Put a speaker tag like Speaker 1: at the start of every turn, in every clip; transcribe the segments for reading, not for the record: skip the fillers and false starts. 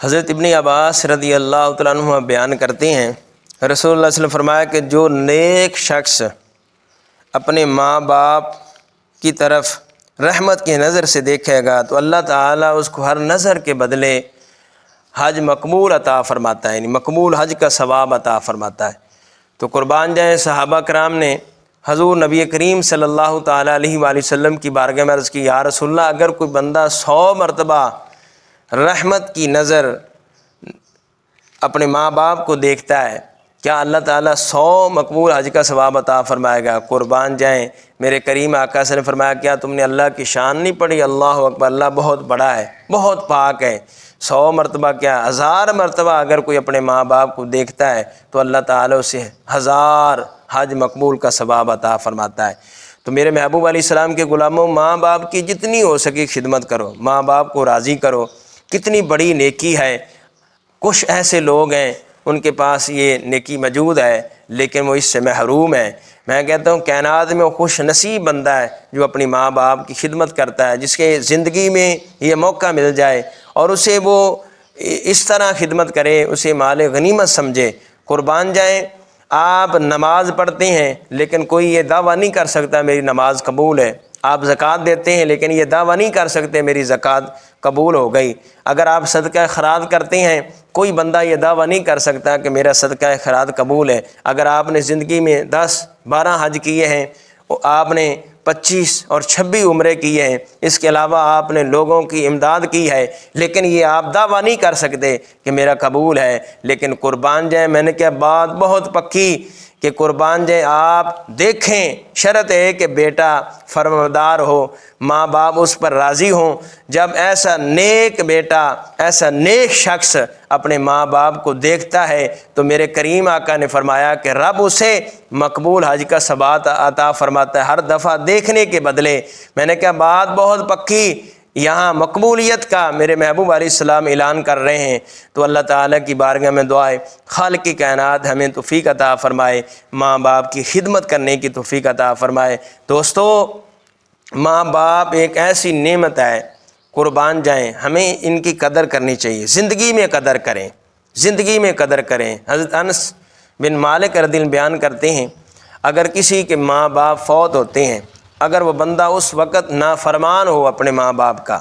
Speaker 1: حضرت ابن عباس رضی اللہ تعالیٰ عنہ بیان کرتے ہیں، رسول اللہ صلی اللہ علیہ وسلم فرمایا کہ جو نیک شخص اپنے ماں باپ کی طرف رحمت کی نظر سے دیکھے گا تو اللہ تعالیٰ اس کو ہر نظر کے بدلے حج مقبول عطا فرماتا ہے، یعنی مقبول حج کا ثواب عطا فرماتا ہے۔ تو قربان جائیں، صحابہ کرام نے حضور نبی کریم صلی اللہ تعالیٰ علیہ وآلہ وسلم کی بارگاہ میں عرض کی، یا رسول اللہ اگر کوئی بندہ 100 مرتبہ رحمت کی نظر اپنے ماں باپ کو دیکھتا ہے، کیا اللہ تعالیٰ 100 مقبول حج کا ثواب عطا فرمائے گا؟ قربان جائیں، میرے کریم آقا سے نے فرمایا، کیا تم نے اللہ کی شان نہیں پڑھی؟ اللہ اکبر، اللہ بہت بڑا ہے، بہت پاک ہے۔ 100 مرتبہ کیا 1000 مرتبہ اگر کوئی اپنے ماں باپ کو دیکھتا ہے تو اللہ تعالیٰ اسے 1000 حج مقبول کا ثواب عطا فرماتا ہے۔ تو میرے محبوب علیہ السلام کے غلاموں، ماں باپ کی جتنی ہو سکی خدمت کرو، ماں باپ کو راضی کرو، کتنی بڑی نیکی ہے۔ کچھ ایسے لوگ ہیں ان کے پاس یہ نیکی موجود ہے لیکن وہ اس سے محروم ہے۔ میں کہتا ہوں کائنات میں وہ خوش نصیب بندہ ہے جو اپنی ماں باپ کی خدمت کرتا ہے، جس کے زندگی میں یہ موقع مل جائے اور اسے وہ اس طرح خدمت کرے، اسے مال غنیمت سمجھے۔ قربان جائیں، آپ نماز پڑھتے ہیں لیکن کوئی یہ دعویٰ نہیں کر سکتا میری نماز قبول ہے۔ آپ زکوٰۃ دیتے ہیں لیکن یہ دعویٰ نہیں کر سکتے میری زکوٰۃ قبول ہو گئی۔ اگر آپ صدقہ خیرات کرتے ہیں، کوئی بندہ یہ دعویٰ نہیں کر سکتا کہ میرا صدقہ خیرات قبول ہے۔ اگر آپ نے زندگی میں 10-12 حج کیے ہیں، آپ نے 25 اور 26 عمرے کیے ہیں، اس کے علاوہ آپ نے لوگوں کی امداد کی ہے، لیکن یہ آپ دعویٰ نہیں کر سکتے کہ میرا قبول ہے۔ لیکن قربان جائیں، میں نے کیا بات بہت پکی کہ قربان جائیں آپ دیکھیں، شرط ہے کہ بیٹا فرمانبردار ہو، ماں باپ اس پر راضی ہوں۔ جب ایسا نیک بیٹا، ایسا نیک شخص اپنے ماں باپ کو دیکھتا ہے تو میرے کریم آقا نے فرمایا کہ رب اسے مقبول حج کا ثواب عطا فرماتا ہے ہر دفعہ دیکھنے کے بدلے۔ میں نے کہا بات بہت پکی، یہاں مقبولیت کا میرے محبوب علیہ السلام اعلان کر رہے ہیں۔ تو اللہ تعالیٰ کی بارگاہ میں دعا ہے خالق کی کائنات ہمیں توفیق عطا فرمائے، ماں باپ کی خدمت کرنے کی توفیق عطا فرمائے۔ دوستو، ماں باپ ایک ایسی نعمت ہے، قربان جائیں ہمیں ان کی قدر کرنی چاہیے، زندگی میں قدر کریں، زندگی میں قدر کریں۔ حضرت انس بن مالک رضی اللہ عنہ بیان کرتے ہیں، اگر کسی کے ماں باپ فوت ہوتے ہیں، اگر وہ بندہ اس وقت نافرمان ہو اپنے ماں باپ کا،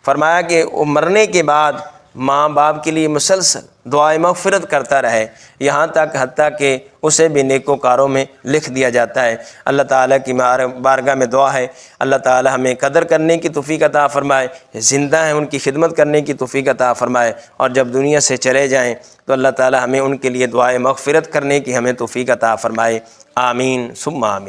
Speaker 1: فرمایا کہ وہ مرنے کے بعد ماں باپ کے لیے مسلسل دعائے مغفرت کرتا رہے، یہاں تک حتیٰ کہ اسے بھی نیکوکاروں میں لکھ دیا جاتا ہے۔ اللہ تعالیٰ کی بارگاہ میں دعا ہے اللہ تعالیٰ ہمیں قدر کرنے کی توفیق عطا فرمائے، زندہ ہیں ان کی خدمت کرنے کی توفیق عطا فرمائے، اور جب دنیا سے چلے جائیں تو اللہ تعالیٰ ہمیں ان کے لیے دعائے مغفرت کرنے کی ہمیں توفیق عطا فرمائے۔ آمین ثم آمین۔